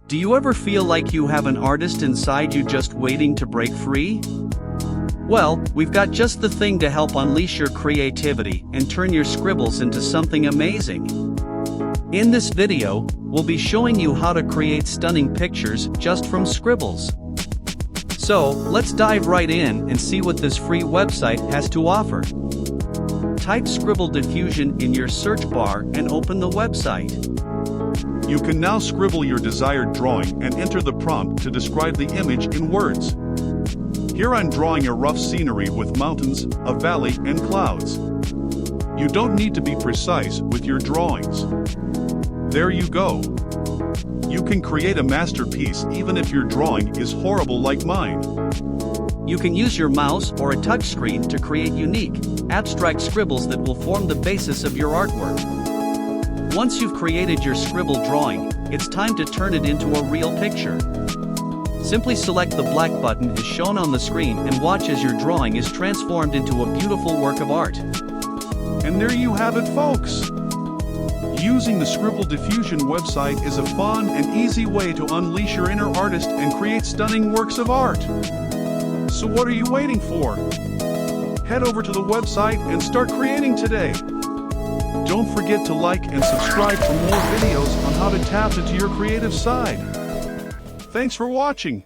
Do you ever feel like you have an artist inside you just waiting to break free? Well, we've got just the thing to help unleash your creativity and turn your scribbles into something amazing. In this video, we'll be showing you how to create stunning pictures just from Scribbles. So, let's dive right in and see what this free website has to offer. Type Scribble Diffusion in your search bar and open the website. You can now scribble your desired drawing and enter the prompt to describe the image in words. Here I'm drawing a rough scenery with mountains, a valley, and clouds. You don't need to be precise with your drawings. There you go. You can create a masterpiece even if your drawing is horrible like mine. You can use your mouse or a touchscreen to create unique, abstract scribbles that will form the basis of your artwork. Once you've created your scribble drawing, it's time to turn it into a real picture. Simply select the black button as shown on the screen and watch as your drawing is transformed into a beautiful work of art. And there you have it, folks! Using the Scribble Diffusion website is a fun and easy way to unleash your inner artist and create stunning works of art. So what are you waiting for? Head over to the website and start creating today. Don't forget to like and subscribe for more videos on how to tap into your creative side. Thanks for watching.